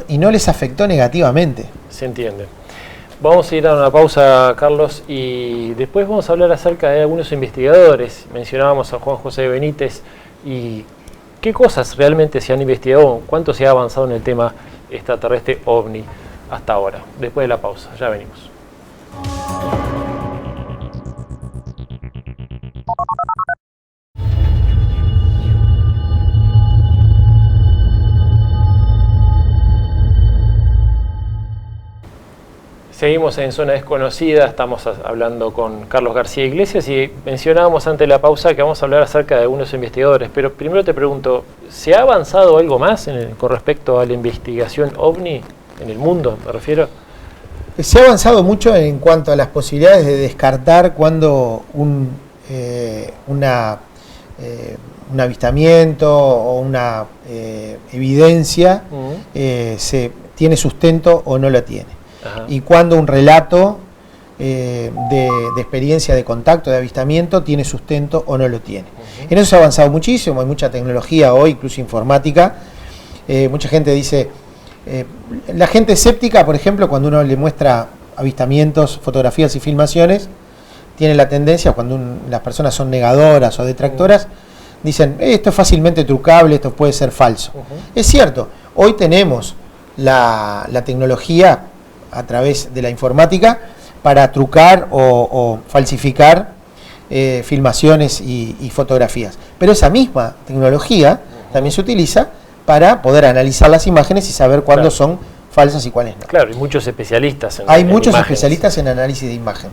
y no les afectó negativamente. Se entiende. Vamos a ir a una pausa, Carlos, y después vamos a hablar acerca de algunos investigadores. Mencionábamos a Juan José Benítez, y qué cosas realmente se han investigado, cuánto se ha avanzado en el tema extraterrestre ovni hasta ahora. Después de la pausa, ya venimos. Seguimos en Zona Desconocida, estamos hablando con Carlos García Iglesias y mencionábamos antes de la pausa que vamos a hablar acerca de algunos investigadores, pero primero te pregunto, ¿se ha avanzado algo más con respecto a la investigación OVNI en el mundo, me refiero? Se ha avanzado mucho en cuanto a las posibilidades de descartar cuando un avistamiento o una evidencia tiene sustento o no lo tiene. Y cuando un relato de experiencia de contacto, de avistamiento, tiene sustento o no lo tiene. En eso se ha avanzado muchísimo, hay mucha tecnología hoy, incluso informática. Mucha gente dice, la gente escéptica, por ejemplo, cuando uno le muestra avistamientos, fotografías y filmaciones, tiene la tendencia, cuando las personas son negadoras o detractoras, dicen, esto es fácilmente trucable, esto puede ser falso. Es cierto, hoy tenemos la tecnología a través de la informática para trucar o falsificar filmaciones y fotografías. Pero esa misma tecnología también se utiliza para poder analizar las imágenes y saber cuándo son falsas y cuáles no. Claro, hay muchos especialistas en muchos especialistas en análisis de imagen.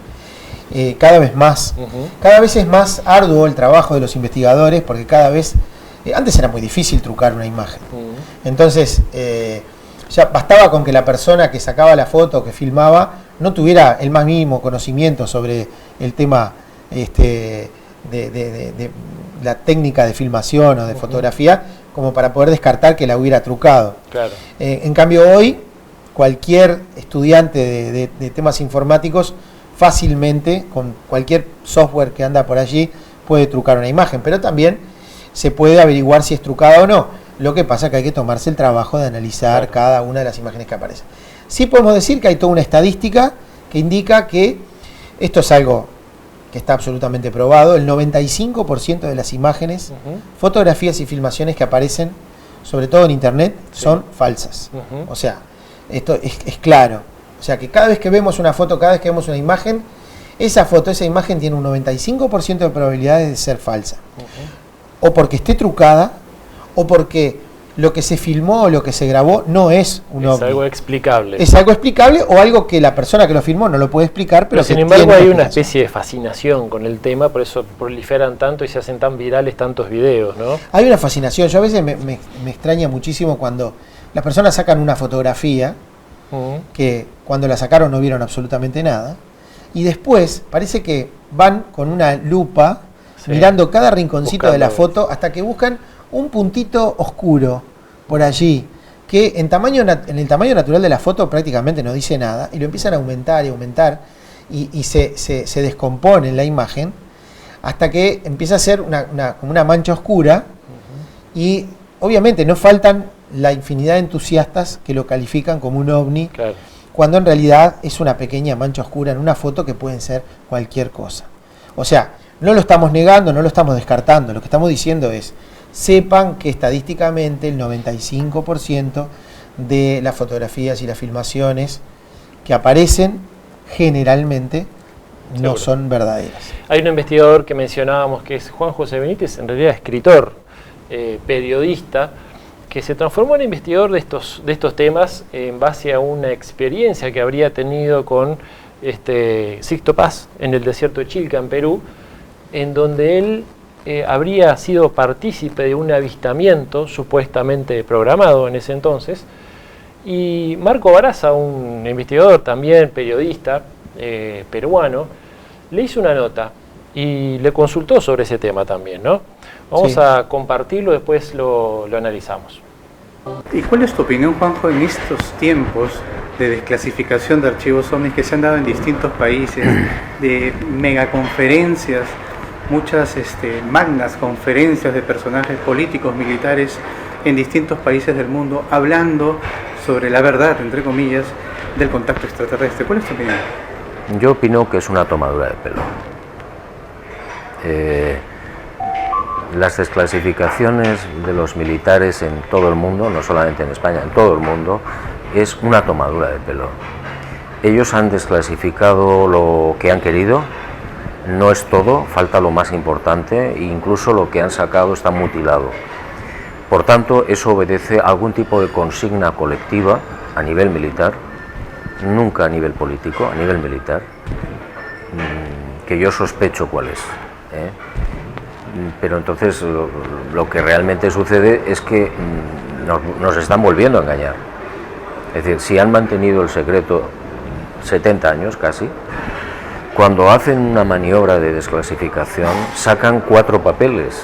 Cada vez más. Cada vez es más arduo el trabajo de los investigadores, porque cada vez... antes era muy difícil trucar una imagen. Entonces... ya bastaba con que la persona que sacaba la foto, que filmaba, no tuviera el más mínimo conocimiento sobre el tema de la técnica de filmación o de fotografía como para poder descartar que la hubiera trucado. Claro. En cambio hoy, cualquier estudiante de temas informáticos fácilmente, con cualquier software que anda por allí, puede trucar una imagen, pero también se puede averiguar si es trucada o no. Lo que pasa es que hay que tomarse el trabajo de analizar cada una de las imágenes que aparecen. Sí podemos decir que hay toda una estadística que indica que esto es algo que está absolutamente probado. El 95% de las imágenes, fotografías y filmaciones que aparecen, sobre todo en Internet, son falsas. O sea, esto es claro. O sea, que cada vez que vemos una foto, cada vez que vemos una imagen, esa foto, esa imagen tiene un 95% de probabilidades de ser falsa. O porque esté trucada, o porque lo que se filmó o lo que se grabó no es un ovni. Es algo explicable. Es algo explicable o algo que la persona que lo filmó no lo puede explicar, pero sin embargo hay una especie de fascinación con el tema, por eso proliferan tanto y se hacen tan virales tantos videos, ¿no? Hay una fascinación. Yo a veces me extraña muchísimo cuando las personas sacan una fotografía que cuando la sacaron no vieron absolutamente nada, y después parece que van con una lupa mirando cada rinconcito de la foto hasta que buscan un puntito oscuro por allí que en el tamaño natural de la foto prácticamente no dice nada, y lo empiezan a aumentar y aumentar y se descompone en la imagen hasta que empieza a ser como una mancha oscura. Y obviamente no faltan la infinidad de entusiastas que lo califican como un ovni, cuando en realidad es una pequeña mancha oscura en una foto que pueden ser cualquier cosa. O sea, no lo estamos negando, no lo estamos descartando, lo que estamos diciendo es: sepan que estadísticamente el 95% de las fotografías y las filmaciones que aparecen generalmente no son verdaderas. Hay un investigador que mencionábamos que es Juan José Benítez, en realidad escritor, periodista, que se transformó en investigador de estos temas en base a una experiencia que habría tenido con Sixto Paz en el desierto de Chilca, en Perú, en donde él habría sido partícipe de un avistamiento supuestamente programado en ese entonces, y Marco Baraza, un investigador también, periodista peruano, le hizo una nota y le consultó sobre ese tema también, ¿no? Vamos a compartirlo, después lo analizamos. ¿Y cuál es tu opinión, Juanjo, en estos tiempos de desclasificación de archivos ovnis que se han dado en distintos países, de megaconferencias, muchas magnas conferencias de personajes políticos, militares en distintos países del mundo, hablando sobre la verdad, entre comillas, del contacto extraterrestre? ¿Cuál es tu opinión? Yo opino que es una tomadura de pelo. Las desclasificaciones de los militares en todo el mundo, no solamente en España, en todo el mundo, es una tomadura de pelo. Ellos han desclasificado lo que han querido, no es todo, falta lo más importante, e incluso lo que han sacado está mutilado. Por tanto, eso obedece a algún tipo de consigna colectiva a nivel militar, nunca a nivel político, a nivel militar, que yo sospecho cuál es. Pero entonces lo que realmente sucede es que nos están volviendo a engañar. Es decir, si han mantenido el secreto 70 años casi, cuando hacen una maniobra de desclasificación sacan 4 papeles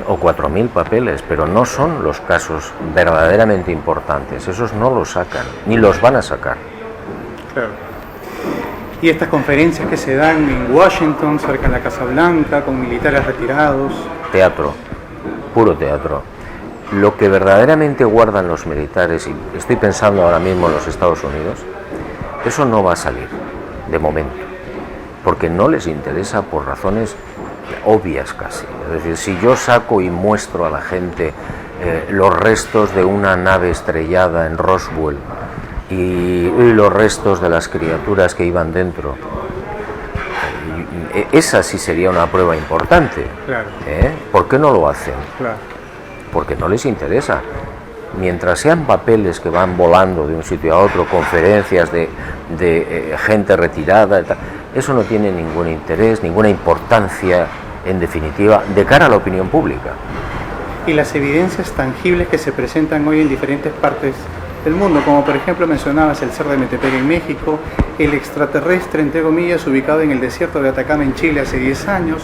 o 4.000 papeles, pero no son los casos verdaderamente importantes, esos no los sacan, ni los van a sacar. Claro. Y estas conferencias que se dan en Washington, cerca de la Casa Blanca, con militares retirados. Teatro, puro teatro. Lo que verdaderamente guardan los militares, y estoy pensando ahora mismo en los Estados Unidos, eso no va a salir, de momento, porque no les interesa por razones obvias casi. Es decir, si yo saco y muestro a la gente los restos de una nave estrellada en Roswell, y los restos de las criaturas que iban dentro, esa sí sería una prueba importante. Claro. ¿Por qué no lo hacen? Claro. Porque no les interesa. Mientras sean papeles que van volando de un sitio a otro, conferencias de gente retirada, eso no tiene ningún interés, ninguna importancia, en definitiva, de cara a la opinión pública. Y las evidencias tangibles que se presentan hoy en diferentes partes del mundo, como por ejemplo mencionabas el Cerro de Metepec en México, el extraterrestre, entre comillas, ubicado en el desierto de Atacama en Chile hace 10 años,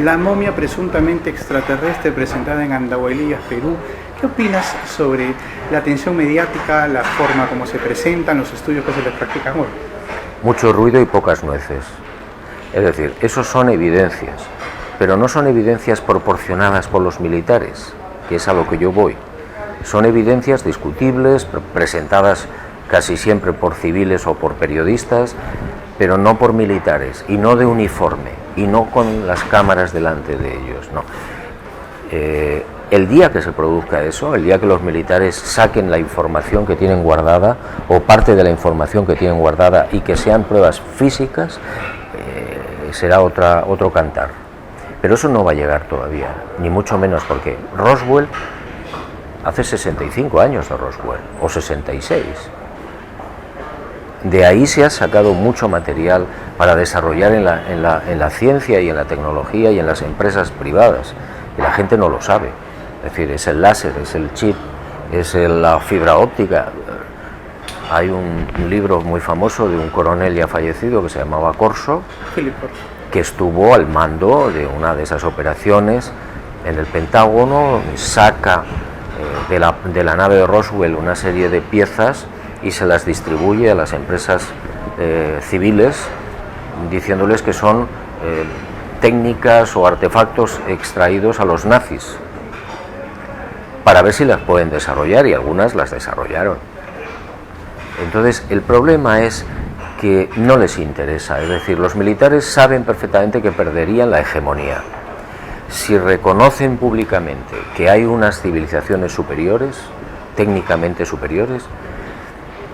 la momia presuntamente extraterrestre presentada en Andahuaylillas, Perú. ¿Qué opinas sobre la atención mediática, la forma como se presentan, los estudios que se les practican hoy? Mucho ruido y pocas nueces. Es decir, esos son evidencias, pero no son evidencias proporcionadas por los militares, que es a lo que yo voy. Son evidencias discutibles, presentadas casi siempre por civiles o por periodistas, pero no por militares, y no de uniforme, y no con las cámaras delante de ellos, no. El día que se produzca eso, el día que los militares saquen la información que tienen guardada, o parte de la información que tienen guardada, y que sean pruebas físicas, será otro cantar. Pero eso no va a llegar todavía, ni mucho menos, porque Roswell, hace 65 años de Roswell, o 66. De ahí se ha sacado mucho material para desarrollar en la ciencia y en la tecnología y en las empresas privadas, y la gente no lo sabe. Es decir, es el láser, es el chip, es la fibra óptica. Hay un libro muy famoso de un coronel ya fallecido que se llamaba Corso, que estuvo al mando de una de esas operaciones en el Pentágono, saca de la nave de Roswell una serie de piezas y se las distribuye a las empresas civiles, diciéndoles que son técnicas o artefactos extraídos a los nazis, para ver si las pueden desarrollar, y algunas las desarrollaron. Entonces el problema es que no les interesa, es decir, los militares saben perfectamente que perderían la hegemonía. Si reconocen públicamente que hay unas civilizaciones superiores, técnicamente superiores,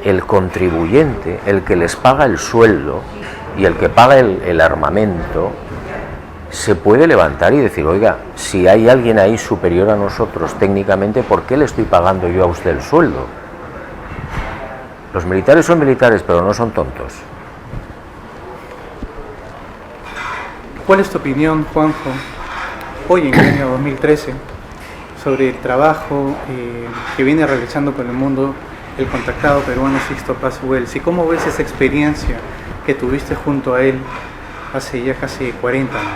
el contribuyente, el que les paga el sueldo y el que paga el armamento, se puede levantar y decir, oiga, si hay alguien ahí superior a nosotros técnicamente, ¿por qué le estoy pagando yo a usted el sueldo? Los militares son militares, pero no son tontos. ¿Cuál es tu opinión, Juanjo, hoy en el año 2013, sobre el trabajo que viene realizando con el mundo el contactado peruano Sixto Paz Wells, y cómo ves esa experiencia que tuviste junto a él hace ya casi 40 años?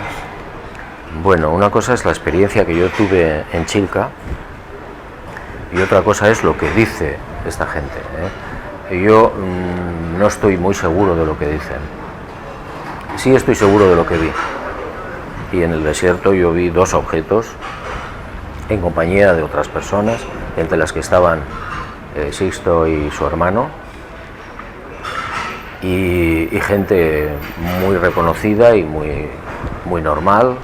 Bueno, una cosa es la experiencia que yo tuve en Chilca y otra cosa es lo que dice esta gente, Yo no estoy muy seguro de lo que dicen. Sí estoy seguro de lo que vi. Y en el desierto yo vi 2 objetos en compañía de otras personas, entre las que estaban Sixto y su hermano, y gente muy reconocida y muy normal.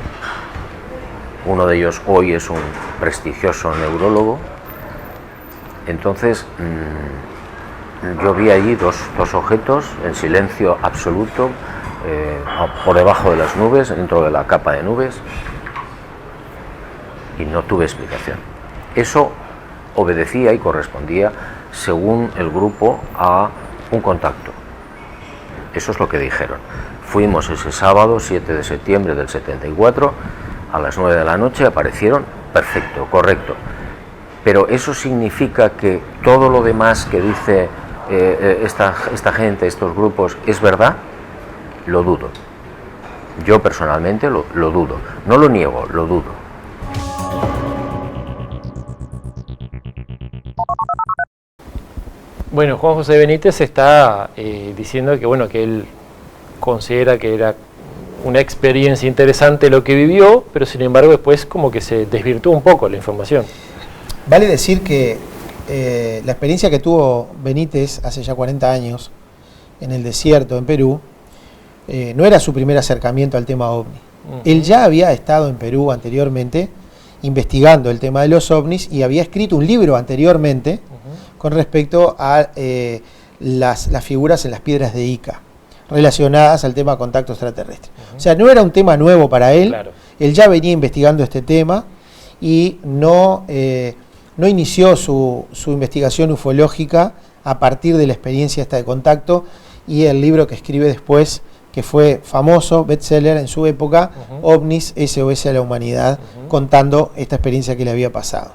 Uno de ellos hoy es un prestigioso neurólogo. Entonces yo vi allí dos objetos en silencio absoluto, por debajo de las nubes, dentro de la capa de nubes, y no tuve explicación. Eso obedecía y correspondía, según el grupo, a un contacto. Eso es lo que dijeron. Fuimos ese sábado, 7 de septiembre del 74, a las 9 de la noche, aparecieron, perfecto, correcto. Pero eso significa que todo lo demás que dice esta gente, estos grupos, ¿es verdad? Lo dudo. Yo personalmente lo dudo. No lo niego, lo dudo. Bueno, Juan José Benítez está diciendo que, bueno, que él considera que era una experiencia interesante lo que vivió, pero sin embargo después como que se desvirtuó un poco la información. Vale decir que la experiencia que tuvo Benítez hace ya 40 años en el desierto, en Perú, no era su primer acercamiento al tema ovni. Él ya había estado en Perú anteriormente investigando el tema de los ovnis y había escrito un libro anteriormente con respecto a las figuras en las piedras de Ica, relacionadas al tema contacto extraterrestre. O sea, no era un tema nuevo para él, claro. Él ya venía investigando este tema y no inició su investigación ufológica a partir de la experiencia esta de contacto y el libro que escribe después, que fue famoso, bestseller en su época, OVNIs, SOS a la humanidad, contando esta experiencia que le había pasado.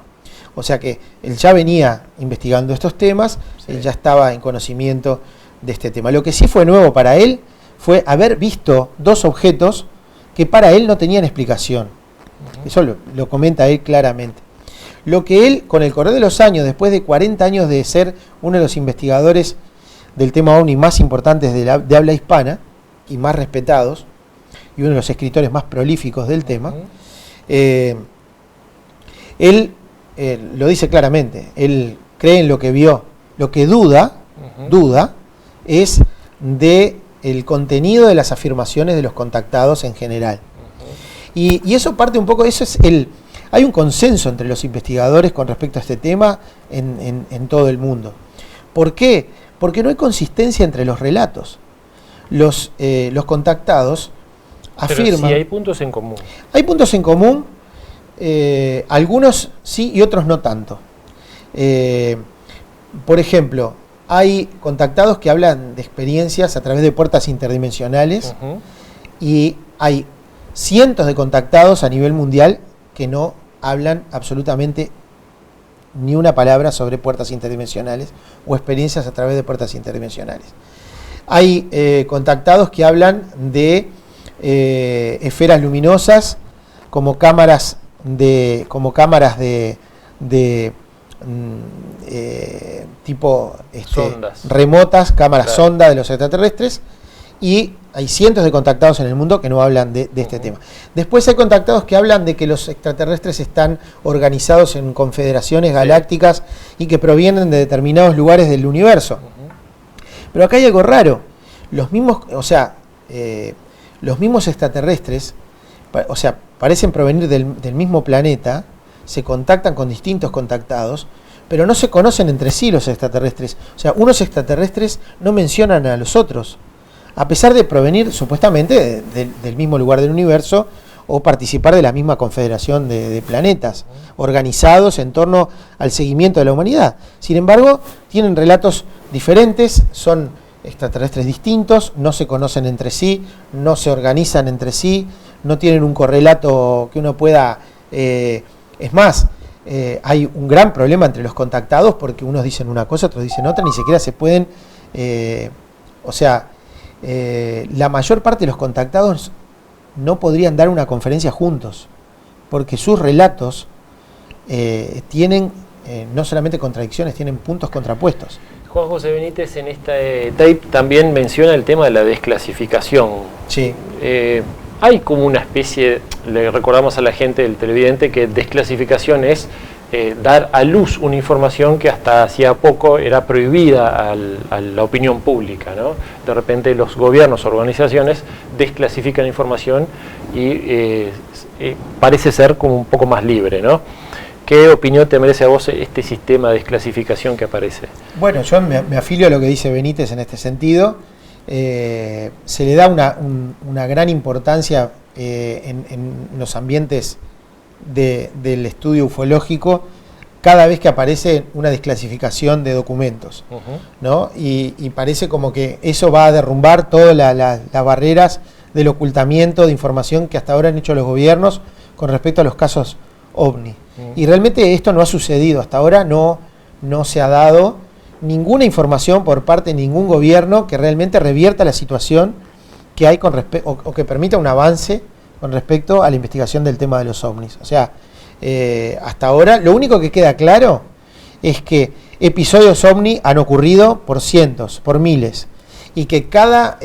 O sea que él ya venía investigando estos temas, Sí. él ya estaba en conocimiento de este tema. Lo que sí fue nuevo para él fue haber visto dos objetos que para él no tenían explicación. Eso lo comenta él claramente. Lo que él, con el correr de los años, después de 40 años de ser uno de los investigadores del tema OVNI más importantes de habla hispana y más respetados, y uno de los escritores más prolíficos del tema, él lo dice claramente, él cree en lo que vio. Lo que duda es de el contenido de las afirmaciones de los contactados en general. Y eso parte un poco, hay un consenso entre los investigadores con respecto a este tema en todo el mundo. ¿Por qué? Porque no hay consistencia entre los relatos. Los contactados afirman... Pero sí hay puntos en común. Hay puntos en común, algunos sí y otros no tanto. Por ejemplo, hay contactados que hablan de experiencias a través de puertas interdimensionales y hay cientos de contactados a nivel mundial que no hablan absolutamente ni una palabra sobre puertas interdimensionales o experiencias a través de puertas interdimensionales. Hay contactados que hablan de esferas luminosas como cámaras de tipo remotas, cámaras sonda de los extraterrestres, y hay cientos de contactados en el mundo que no hablan de este tema. Después hay contactados que hablan de que los extraterrestres están organizados en confederaciones galácticas y que provienen de determinados lugares del universo. Pero acá hay algo raro. Los mismos extraterrestres, parecen provenir del mismo planeta, se contactan con distintos contactados, pero no se conocen entre sí los extraterrestres. O sea, unos extraterrestres no mencionan a los otros, a pesar de provenir supuestamente del mismo lugar del universo o participar de la misma confederación de planetas organizados en torno al seguimiento de la humanidad. Sin embargo, tienen relatos diferentes, son extraterrestres distintos, no se conocen entre sí, no se organizan entre sí, no tienen un correlato que uno pueda... es más, hay un gran problema entre los contactados porque unos dicen una cosa, otros dicen otra, ni siquiera se pueden... la mayor parte de los contactados no podrían dar una conferencia juntos, porque sus relatos tienen no solamente contradicciones, tienen puntos contrapuestos. Juan José Benítez en esta tape también menciona el tema de la desclasificación. Sí. Hay como una especie, le recordamos a la gente, del televidente, que desclasificación es dar a luz una información que hasta hacía poco era prohibida a la opinión pública, ¿no? De repente los gobiernos, organizaciones, desclasifican información y parece ser como un poco más libre, ¿no? ¿Qué opinión te merece a vos este sistema de desclasificación que aparece? Bueno, yo me afilio a lo que dice Benítez en este sentido. Se le da una gran importancia en los ambientes del estudio ufológico cada vez que aparece una desclasificación de documentos, ¿no? Y parece como que eso va a derrumbar todas las barreras del ocultamiento de información que hasta ahora han hecho los gobiernos con respecto a los casos OVNI. Y realmente esto no ha sucedido, hasta ahora no se ha dado ninguna información por parte de ningún gobierno que realmente revierta la situación que hay o que permita un avance con respecto a la investigación del tema de los ovnis. O sea, hasta ahora lo único que queda claro es que episodios ovni han ocurrido por cientos, por miles, y que cada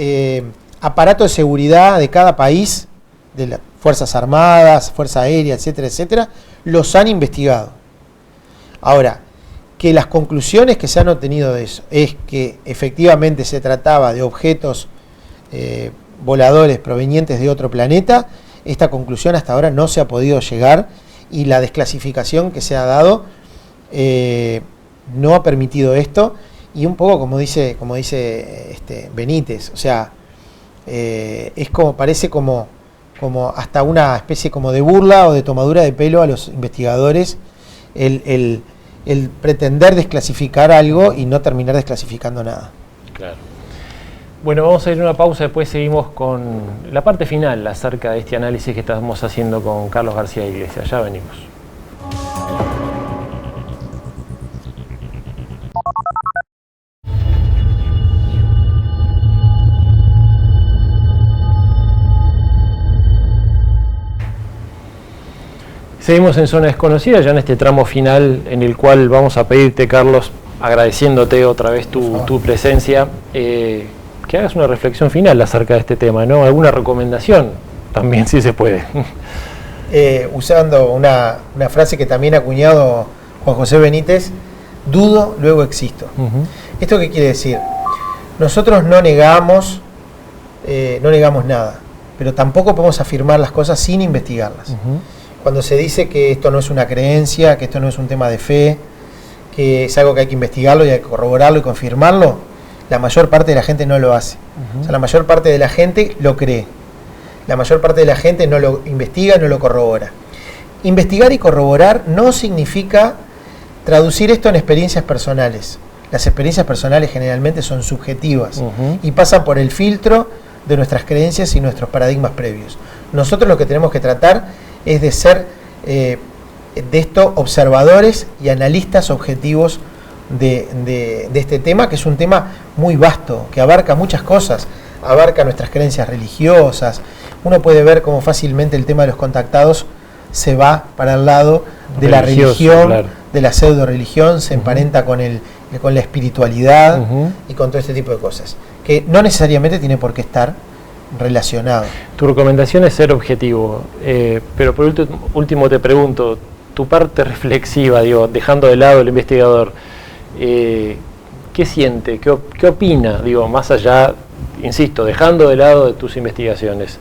aparato de seguridad de cada país, de las Fuerzas Armadas, Fuerza Aérea, etcétera, etcétera, los han investigado. Ahora, que las conclusiones que se han obtenido de eso es que efectivamente se trataba de objetos voladores provenientes de otro planeta, esta conclusión hasta ahora no se ha podido llegar, y la desclasificación que se ha dado no ha permitido esto, y un poco como dice Benítez, o sea, es como, parece como hasta una especie como de burla o de tomadura de pelo a los investigadores el pretender desclasificar algo y no terminar desclasificando nada. Claro. Bueno, vamos a ir a una pausa, después seguimos con la parte final acerca de este análisis que estamos haciendo con Carlos García Iglesias. Ya venimos. Seguimos en Zona Desconocida, ya en este tramo final en el cual vamos a pedirte, Carlos, agradeciéndote otra vez tu presencia, que hagas una reflexión final acerca de este tema, ¿no? ¿Alguna recomendación? También, si se puede. Usando una frase que también ha acuñado Juan José Benítez, dudo, luego existo. ¿Esto qué quiere decir? Nosotros no negamos nada, pero tampoco podemos afirmar las cosas sin investigarlas. Cuando se dice que esto no es una creencia, que esto no es un tema de fe, que es algo que hay que investigarlo y hay que corroborarlo y confirmarlo, la mayor parte de la gente no lo hace. O sea, la mayor parte de la gente lo cree. La mayor parte de la gente no lo investiga, no lo corrobora. Investigar y corroborar no significa traducir esto en experiencias personales. Las experiencias personales generalmente son subjetivas y pasan por el filtro de nuestras creencias y nuestros paradigmas previos. Nosotros lo que tenemos que tratar es de ser de esto observadores y analistas objetivos de este tema, que es un tema muy vasto, que abarca muchas cosas, abarca nuestras creencias religiosas. Uno puede ver cómo fácilmente el tema de los contactados se va para el lado de la religión, claro, de la pseudo religión, se emparenta con la espiritualidad y con todo este tipo de cosas, que no necesariamente tiene por qué estar relacionado. Tu recomendación es ser objetivo, pero por último te pregunto, tu parte reflexiva, digo, dejando de lado el investigador, ¿qué siente? ¿Qué opina? Digo, más allá, insisto, dejando de lado de tus investigaciones,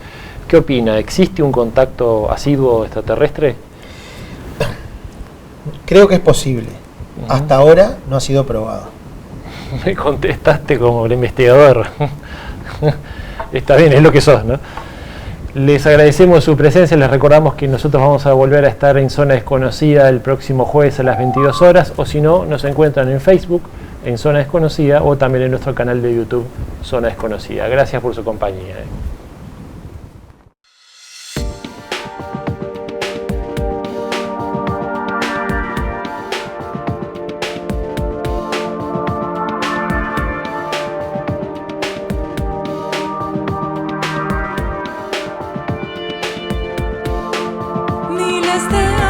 ¿qué opina? ¿Existe un contacto asiduo extraterrestre? Creo que es posible. Hasta ahora no ha sido probado. Me contestaste como el investigador. Está bien, es lo que sos, ¿no? Les agradecemos su presencia, les recordamos que nosotros vamos a volver a estar en Zona Desconocida el próximo jueves a las 22 horas, o si no, nos encuentran en Facebook, en Zona Desconocida, o también en nuestro canal de YouTube, Zona Desconocida. Gracias por su compañía. Miles de